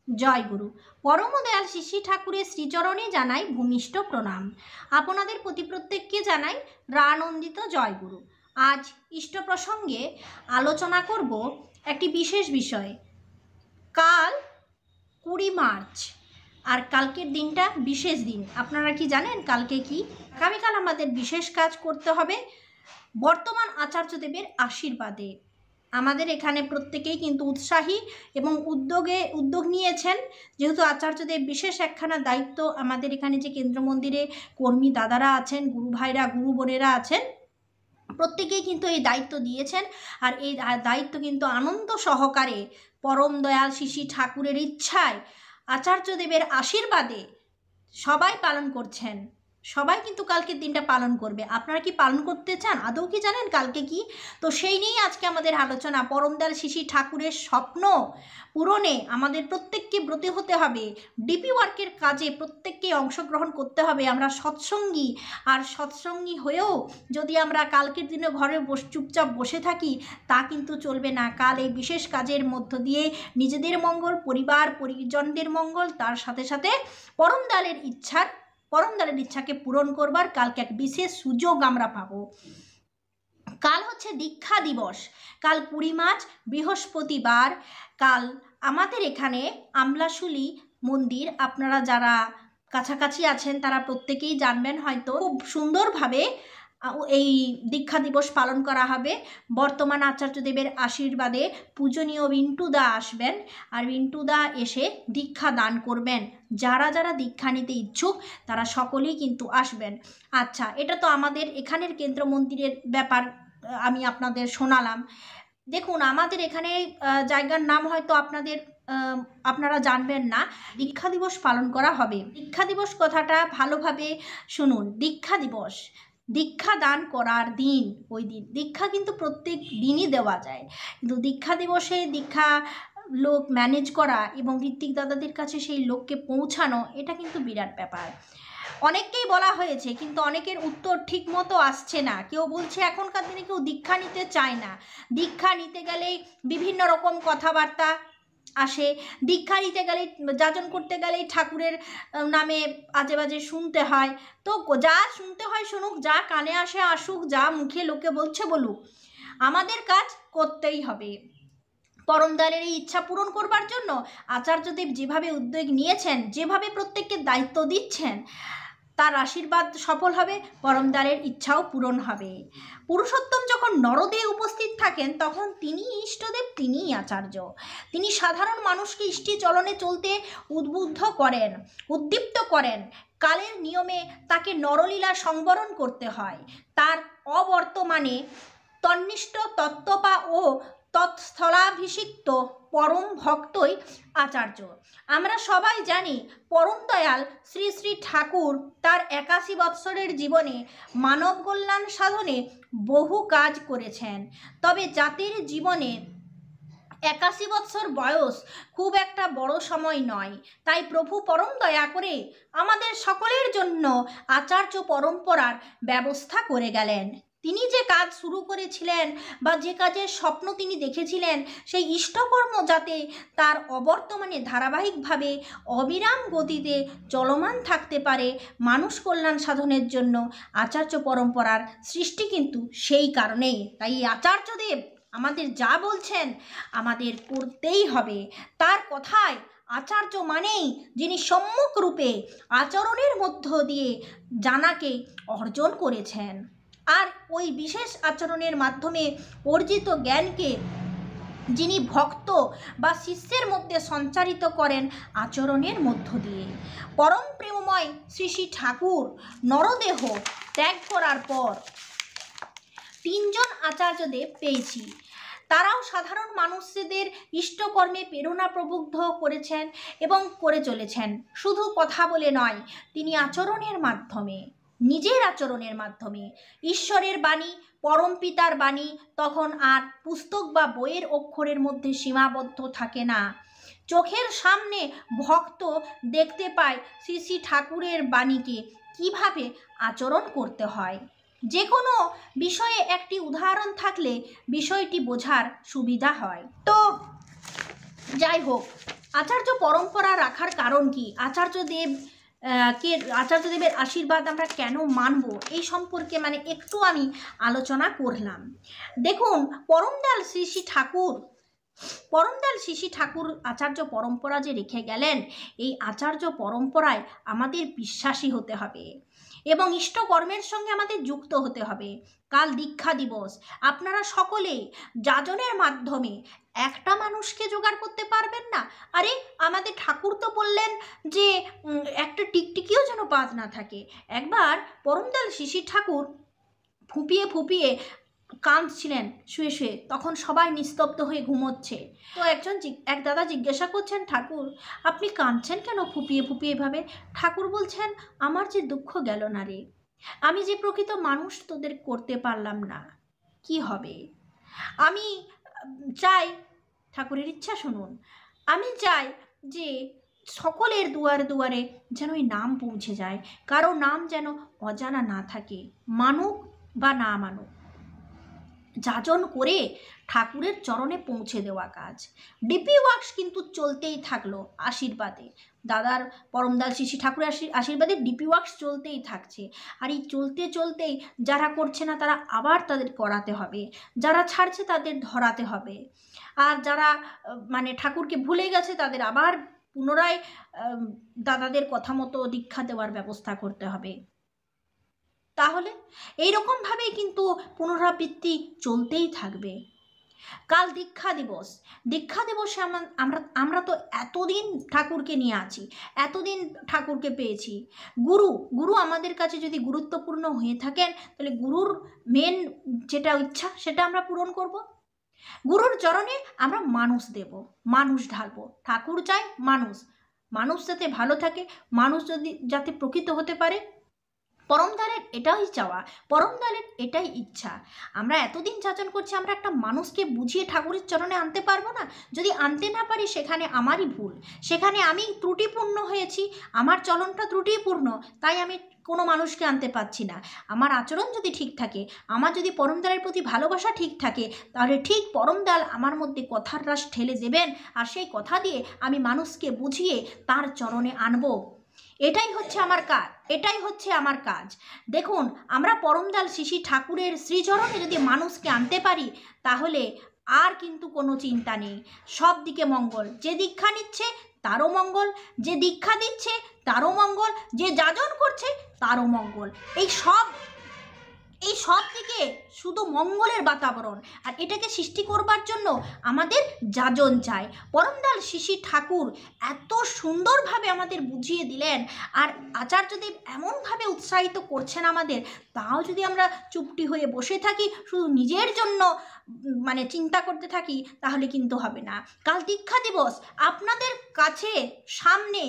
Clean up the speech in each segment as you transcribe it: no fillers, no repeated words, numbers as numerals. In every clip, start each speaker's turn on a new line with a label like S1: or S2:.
S1: জয় গুরু। পরম দয়াল শ্রী শ্রী ঠাকুরের শ্রীচরণে জানাই ভূমিষ্ঠ প্রণাম। আপনাদের প্রতি প্রত্যেককে জানাই রানন্দিত জয় গুরু। আজ ইষ্ট প্রসঙ্গে আলোচনা করব একটি বিশেষ বিষয়। কাল 20 মার্চ, আর কালকের দিনটা বিশেষ দিন। আপনারা কি জানেন কালকে কি? আগামীকাল আমাদের বিশেষ কাজ করতে হবে বর্তমান আচার্যদেবের আশীর্বাদে। আমাদের এখানে প্রত্যেকেই কিন্তু উৎসাহী এবং উদ্যোগ নিয়েছেন, যেহেতু আচার্যদেব বিশেষ একখানা দায়িত্ব। আমাদের এখানে যে কেন্দ্র মন্দিরে কর্মী দাদারা আছেন, গুরু ভাইরা, গুরু বোনেরা আছেন, প্রত্যেকেই কিন্তু এই দায়িত্ব দিয়েছেন। আর এই দায়িত্ব কিন্তু আনন্দ সহকারে পরম দয়াল শ্রী শ্রী ঠাকুরের ইচ্ছায়, আচার্যদেবের আশীর্বাদে সবাই পালন করছেন। সবাই কিন্তু কালকের দিনটা পালন করবে। আপনারা কি পালন করতে চান? আদৌ কি জানেন কালকে কি? তো সেই নিয়েই আজকে আমাদের আলোচনা। পরম দয়াল শ্রী শ্রী ঠাকুরের স্বপ্ন পূরণে আমাদের প্রত্যেককে ব্রতী হতে হবে। ডিপি ওয়ার্কের কাজে প্রত্যেককে অংশগ্রহণ করতে হবে। আমরা সৎসঙ্গী, আর সৎসঙ্গী হয়েও যদি আমরা কালকের দিনে ঘরে চুপচাপ বসে থাকি, তা কিন্তু চলবে না। কাল এই বিশেষ কাজের মধ্য দিয়ে নিজেদের মঙ্গল, পরিবার পরিজনদের মঙ্গল, তার সাথে সাথে পরম দয়ালের ইচ্ছাকে পূরণ করবার কালকে এক বিশেষ সুযোগ আমরা পাবো। কাল হচ্ছে দীক্ষা দিবস। কাল 20 মার্চ বৃহস্পতিবার। কাল আমাদের এখানে আমলাশুলি মন্দির, আপনারা যারা কাছাকাছি আছেন তারা প্রত্যেকেই জানবেন হয়তো, খুব সুন্দরভাবে এই দীক্ষা দিবস পালন করা হবে। বর্তমান আচার্যদেবের আশীর্বাদে পূজনীয় বিন্টুদা আসবেন, আর বিন্টুদা এসে দীক্ষা দান করবেন। যারা যারা দীক্ষা নিতে ইচ্ছুক তারা সকলেই কিন্তু আসবেন। আচ্ছা, এটা তো আমাদের এখানের কেন্দ্র মন্দিরের ব্যাপার, আমি আপনাদের শোনালাম। দেখুন, আমাদের এখানে জায়গার নাম হয়তো আপনারা জানবেন না। দীক্ষা দিবস পালন করা হবে। দীক্ষা দিবস কথাটা ভালোভাবে শুনুন। দীক্ষা দিবস, দীক্ষা দান করার দিন। ওই দিন দীক্ষা কিন্তু প্রত্যেক দিনই দেওয়া যায়, কিন্তু দীক্ষা দিবসে দীক্ষা লোক ম্যানেজ করা এবং ঋত্বিক দাদাদের কাছে সেই লোককে পৌঁছানো, এটা কিন্তু বিরাট ব্যাপার। অনেককেই বলা হয়েছে, কিন্তু অনেকের উত্তর ঠিক মতো আসছে না। কেউ বলছে এখনকার দিনে কেউ দীক্ষা নিতে চায় না। দীক্ষা নিতে গেলেই বিভিন্ন রকম কথাবার্তা আসে। দীক্ষা নিতে গেলেই, যাজন করতে গেলেই ঠাকুরের নামে আজে বাজে শুনতে হয়। তো যা শুনতে হয় শুনুক, যা কানে আসে আসুক, যা মুখে লোকে বলছে বলুক, আমাদের কাজ করতেই হবে। পরম দয়ালের এই ইচ্ছা পূরণ করবার জন্য আচার্যদেব যেভাবে উদ্যোগ নিয়েছেন, যেভাবে প্রত্যেককে দায়িত্ব দিচ্ছেন, তার আশীর্বাদ সফল হবে, পরম দয়ালের ইচ্ছাও পূরণ হবে। পুরুষোত্তম যখন নরদেহে উপস্থিত থাকেন, তখন তিনি ইষ্টদেব, তিনিই আচার্য। তিনি সাধারণ মানুষকে ইষ্টি চলনে চলতে উদ্দীপ্ত করেন। কালের নিয়মে তাকে নরলীলা সংবরণ করতে হয়। তার অবর্তমানে তন্নিষ্ঠ তত্ত্বপা ও তৎস্থলাভিষিক্ত পরম ভক্তই আচার্য। আমরা সবাই জানি পরম দয়াল শ্রী শ্রী ঠাকুর তার 81 বৎসরের জীবনে মানব কল্যাণ সাধনে বহু কাজ করেছেন। তবে জাতির জীবনে 81 বৎসর বয়স খুব একটা বড় সময় নয়। তাই প্রভু পরম দয়া করে আমাদের সকলের জন্য আচার্য পরম্পরার ব্যবস্থা করে গেলেন। তিনি যে কাজ শুরু করেছিলেন বা যে কাজের স্বপ্ন তিনি দেখেছিলেন, সেই ইষ্টকর্ম যাতে তার অবর্তমানে ধারাবাহিকভাবে অবিরাম গতিতে চলমান থাকতে পারে, মানুষ কল্যাণ সাধনের জন্য আচার্য পরম্পরার সৃষ্টি কিন্তু সেই কারণেই। তাই আচার্যদেব আমাদের যা বলছেন আমাদের করতেই হবে। তার কথায় আচার্য মানেই যিনি সম্মুখ রূপে আচরণের মধ্য দিয়ে জানাকে অর্জন করেছেন, আর ওই বিশেষ আচরণের মাধ্যমে অর্জিত জ্ঞানকে যিনি ভক্ত বা শিষ্যের মধ্যে সঞ্চারিত করেন আচরণের মধ্য দিয়ে। পরম প্রেমময় শ্রী শ্রী ঠাকুর নরদেহ ত্যাগ করার পর 3 জন আচার্যদেব পেয়েছি। তারাও সাধারণ মানুষদের ইষ্টকর্মে প্রেরণা প্রবুদ্ধ করেছেন এবং করে চলেছেন। শুধু কথা বলে নয়, তিনি আচরণের মাধ্যমে, নিজের আচরণের মাধ্যমে। ঈশ্বরের বাণী, পরম পিতার বাণী তখন আর পুস্তক বা বইয়ের অক্ষরের মধ্যে সীমাবদ্ধ থাকে না। চোখের সামনে ভক্ত দেখতে পায় শ্রী শ্রী ঠাকুরের বাণীকে কিভাবে আচরণ করতে হয়। যে কোনো বিষয়ে একটি উদাহরণ থাকলে বিষয়টি বোঝার সুবিধা হয়। তো যাই হোক, আচার্য পরম্পরা রাখার কারণ কি? আচার্যদেবের আশীর্বাদ আমরা কেন মানব, এই সম্পর্কে একটু আমি আলোচনা করলাম। দেখুন, পরমদয়াল শ্রী শ্রী ঠাকুর আচার্য পরম্পরা যে রেখে গেলেন, এই আচার্য পরম্পরায় আমাদের বিশ্বাসী হতে হবে এবং ইষ্টকর্মের সঙ্গে আমাদের যুক্ত হতে হবে। কাল দীক্ষা দিবস, আপনারা সকলে যাজনের মাধ্যমে একটা মানুষকে জোগাড় করতে পারবেন না? আরে আমাদের ঠাকুর তো বললেন যে একটা টিকটিকিও যেন বাদ না থাকে। একবার পরমদয়াল শ্রী শ্রী ঠাকুর ফুঁপিয়ে ফুঁপিয়ে কাঁদছিলেন শুয়ে শুয়ে, তখন সবাই নিস্তব্ধ হয়ে ঘুমোচ্ছে। তো এক দাদা জিজ্ঞাসা করছেন, ঠাকুর আপনি কাঁদছেন কেন ফুঁপিয়ে ফুঁপিয়ে এভাবে? ঠাকুর বলছেন, আমার যে দুঃখ গেল না রে, আমি যে প্রকৃত মানুষ তোদের করতে পারলাম না, কি হবে? আমি চাই, ঠাকুরের ইচ্ছা শুনুন, আমি চাই যে সকলের দুয়ারে দুয়ারে যেন এই নাম পৌঁছে যায়, কারো নাম যেন অজানা না থাকে, মানুক বা না মানুক, যাজন করে ঠাকুরের চরণে পৌঁছে দেওয়া কাজ। ডিপি ওয়ার্কস কিন্তু চলতেই থাকলো আশীর্বাদে, দাদার পরমদয়াল শ্রী শ্রী ঠাকুরের আশীর্বাদে ডিপি ওয়ার্কস চলতেই থাকছে। আর এই চলতে চলতেই যারা করছে না তারা আবার তাদের করাতে হবে, যারা ছাড়ছে তাদের ধরাতে হবে, আর যারা ঠাকুরকে ভুলে গেছে তাদের আবার পুনরায় দাদাদের কথা মতো দীক্ষা দেওয়ার ব্যবস্থা করতে হবে। তাহলে এইরকমভাবেই কিন্তু পুনরাবৃত্তি চলতেই থাকবে। কাল দীক্ষা দিবসে আমরা তো এতদিন ঠাকুরকে নিয়ে আছি, এতদিন ঠাকুরকে পেয়েছি। গুরু আমাদের কাছে যদি গুরুত্বপূর্ণ হয়ে থাকেন, তাহলে গুরুর মেন যেটা ইচ্ছা সেটা আমরা পূরণ করব। গুরুর চরণে আমরা মানুষ দেব, মানুষ ঢালবো। ঠাকুর চাই মানুষ যাতে ভালো থাকে, মানুষ যাতে প্রকৃত হতে পারে। পরমদয়ালের এটাই চাওয়া, পরমদয়ালের এটাই ইচ্ছা। আমরা এতদিন যাচন করছি, আমরা একটা মানুষকে বুঝিয়ে ঠাকুরের চরণে আনতে পারবো না? যদি আনতে না পারি সেখানে আমারই ভুল, সেখানে আমি ত্রুটিপূর্ণ হয়েছি, আমার চলনটা ত্রুটিপূর্ণ, তাই আমি কোনো মানুষকে আনতে পারছি না। আমার আচরণ যদি ঠিক থাকে, আমার যদি পরমদয়ালের প্রতি ভালোবাসা ঠিক থাকে, তাহলে ঠিক পরমদয়াল আমার মধ্যে কথার রাস ঠেলে দেবেন, আর সেই কথা দিয়ে আমি মানুষকে বুঝিয়ে তার চরণে আনবো। এটাই হচ্ছে আমার কাজ। দেখুন, আমরা পরমদয়াল শ্রী শ্রী ঠাকুরের শ্রীচরণে যদি মানুষকে আনতে পারি, তাহলে আর কিন্তু কোনো চিন্তা নেই, সব দিকে মঙ্গল। যে দীক্ষা নিচ্ছে তারও মঙ্গল, যে দীক্ষা দিচ্ছে তারও মঙ্গল, যে যাজন করছে তারও মঙ্গল। এই সব দিকে শুধু মঙ্গলের বাতাবরণ, আর এটাকে সৃষ্টি করবার জন্য আমাদের যাজন চাই। পরমদয়াল শ্রী শ্রী ঠাকুর এত সুন্দরভাবে আমাদের বুঝিয়ে দিলেন, আর আচার্যদেব এমনভাবে উৎসাহিত করছেন আমাদের, তাও যদি আমরা চুপটি হয়ে বসে থাকি, শুধু নিজের জন্য চিন্তা করতে থাকি, তাহলে কিন্তু হবে না। কাল দীক্ষা দিবস, আপনাদের কাছে সামনে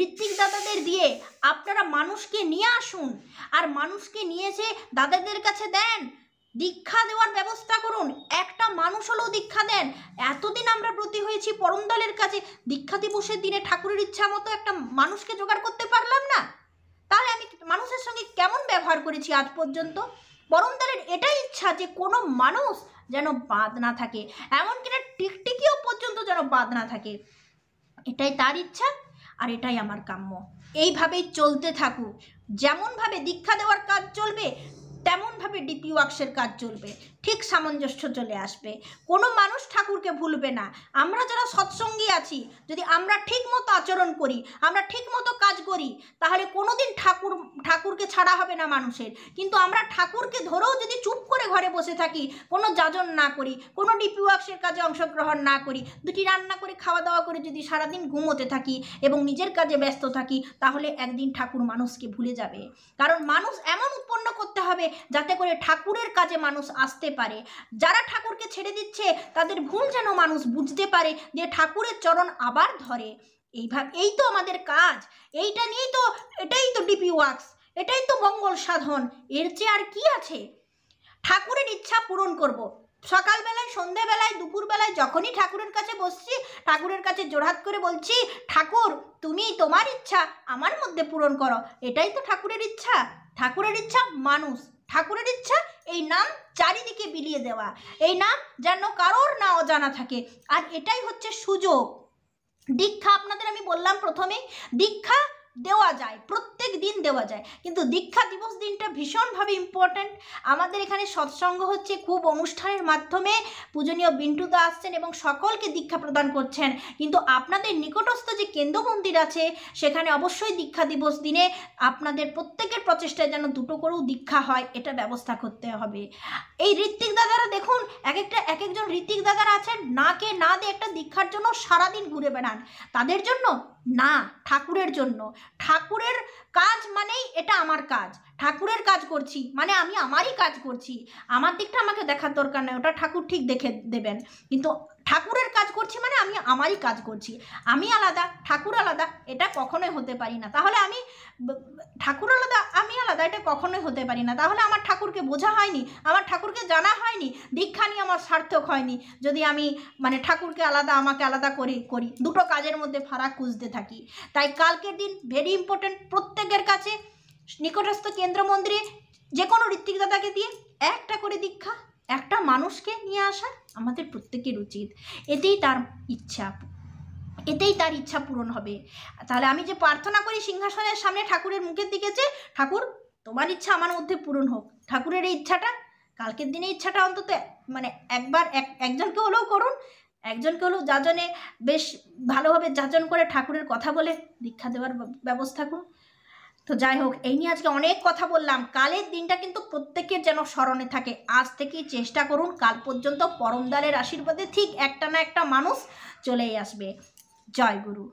S1: ঋত্বিক দাদাদের দিয়ে আপনারা মানুষকে নিয়ে আসুন, আর মানুষকে নিয়ে এসে দাদাদের কাছে দেন, দীক্ষা দেওয়ার ব্যবস্থা করুন। একটা মানুষ হলেও দীক্ষা দেন। এতদিন আমরা ব্রতী হয়েছি পরমদয়ালের কাছে, দীক্ষা দিবসের দিনে ঠাকুরের ইচ্ছা মতো একটা মানুষকে জোগাড় করতে পারলাম না, তাহলে আমি মানুষের সঙ্গে কেমন ব্যবহার করেছি আজ পর্যন্ত? পরমদয়ালের এটাই ইচ্ছা যে কোনো মানুষ যেন বাদ না থাকে, এমনকি না টিকটিকিও পর্যন্ত যেন বাদ না থাকে, এটাই তার ইচ্ছা, আর এটাই আমার কাম্য। এইভাবেই চলতে থাকুক। যেমনভাবে দীক্ষা দেওয়ার কাজ চলবে, তেমনভাবে ডিপি ওয়ার্কসের কাজ চলবে, ঠিক সামঞ্জস্য চলে আসবে। কোনো মানুষ ঠাকুরকে ভুলবে না। আমরা যারা সৎসঙ্গী আছি, যদি আমরা ঠিক মতো আচরণ করি, আমরা ঠিক মতো কাজ করি, তাহলে কোনোদিন ঠাকুরকে ছাড়া হবে না মানুষের। কিন্তু আমরা ঠাকুরকে ধরেও যদি চুপ করে ঘরে বসে থাকি, কোনো যাজন না করি, কোনো ডিপি ওয়ার্কসের কাজে অংশগ্রহণ না করি, দুটি রান্না করে খাওয়া দাওয়া করে যদি সারাদিন ঘুমোতে থাকি এবং নিজের কাজে ব্যস্ত থাকি, তাহলে একদিন ঠাকুর মানুষকে ভুলে যাবে। কারণ মানুষ এমন উৎপন্ন করতে হবে যাতে করে ঠাকুরের কাজে মানুষ আসতে পারে। যারা ঠাকুরকে ছেড়ে দিচ্ছে তাদের ভুল যেন মানুষ বুঝতে পারে, যে ঠাকুরের চরণ আবার ধরে। এই তো আমাদের কাজ, এটাই তো ডিপি ওয়ার্কস, এটাই তো মঙ্গল সাধন। এর চেয়ে আর কি আছে? ঠাকুরের ইচ্ছা পূরণ করব। সকালবেলায়, সন্ধ্যাবেলায়, দুপুরবেলায় যখনই ঠাকুরের কাছে বসছি, ঠাকুরের কাছে জোড়হাত করে বলছি, ঠাকুর তুমি তোমার ইচ্ছা আমার মধ্যে পূরণ করো। এটাই তো ঠাকুরের ইচ্ছা। ঠাকুরের ইচ্ছা মানুষ, ঠাকুরের ইচ্ছা এই নাম চারিদিকে বিলিয়ে দেওয়া, এই নাম যেন কারোর না অজানা থাকে। আর এটাই হচ্ছে সুযোগ। দীক্ষা আপনাদের আমি বললাম প্রথমেই, দীক্ষা দেওয়া যায়, প্রত্যেক দিন দেওয়া যায়, কিন্তু দীক্ষা দিবস দিনটা ভীষণভাবে ইম্পর্ট্যান্ট। আমাদের এখানে সৎসঙ্গ হচ্ছে, খুব অনুষ্ঠানের মাধ্যমে পূজনীয় বিন্টুদা আসছেন এবং সকলকে দীক্ষা প্রদান করছেন, কিন্তু আপনাদের নিকটস্থ যে কেন্দ্র মন্দির আছে সেখানে অবশ্যই দীক্ষা দিবস দিনে আপনাদের প্রত্যেকের প্রচেষ্টায় যেন দুটো করেও দীক্ষা হয়, এটা ব্যবস্থা করতে হবে। এই ঋত্বিক দাদারা দেখুন, এক একজন ঋত্বিক দাদারা আছেন, না কে না দিয়ে একটা দীক্ষার জন্য সারাদিন ঘুরে বেড়ান। তাদের জন্য না, ঠাকুরের জন্য। ঠাকুরের কাজ মানেই এটা আমার কাজ, ঠাকুরের কাজ করছি মানে আমি আমারই কাজ করছি, আমার দিকটা আমাকে দেখার দরকার নেই, ওটা ঠাকুর ঠিক দেখে দেবেন, কিন্তু ঠাকুরের কাজ করছি মানে আমি আমারই কাজ করছি। আমি আলাদা ঠাকুর আলাদা, এটা কখনোই হতে পারি না। তাহলে আমি ঠাকুর আলাদা আমি আলাদা, এটা কখনোই হতে পারি না। তাহলে আমার ঠাকুরকে বোঝা হয়নি, আমার ঠাকুরকে জানা হয়নি, দীক্ষা নিয়ে আমার সার্থক হয়নি যদি আমি মানে ঠাকুরকে আলাদা আমাকে আলাদা করি দুটো কাজের মধ্যে ফারাক খুঁজতে থাকি। তাই কালকের দিন ভেরি ইম্পর্টেন্ট, প্রত্যেকের কাছে নিকটস্থ কেন্দ্র মন্দিরে যে কোনো ঋত্বিক দাদাকে দিয়ে একটা করে দীক্ষা, একটা মানুষকে নিয়ে আসা আমাদের প্রত্যেকের উচিত। এতেই তার ইচ্ছা পূরণ হবে। তাহলে আমি যে প্রার্থনা করি সিংহাসনের সামনে ঠাকুরের মুখের দিকে, যে ঠাকুর তোমার ইচ্ছা আমার মধ্যে পূরণ হোক, ঠাকুরের এই ইচ্ছাটা কালকের দিনে ইচ্ছাটা অন্তত মানে একবার একজনকে হলেও করুন, একজনকে হলেও যাজনে বেশ ভালোভাবে যাজন করে ঠাকুরের কথা বলে দীক্ষা দেওয়ার ব্যবস্থা করুন। তো যাই হোক, এই নিয়ে আজকে অনেক কথা বললাম। কালের দিনটা কিন্তু প্রত্যেকের যেন স্মরণে থাকে। আজ থেকেই চেষ্টা করুন, কাল পর্যন্ত পরমদালের আশীর্বাদে ঠিক একটা না একটা মানুষ চলেই আসবে। জয় গুরু।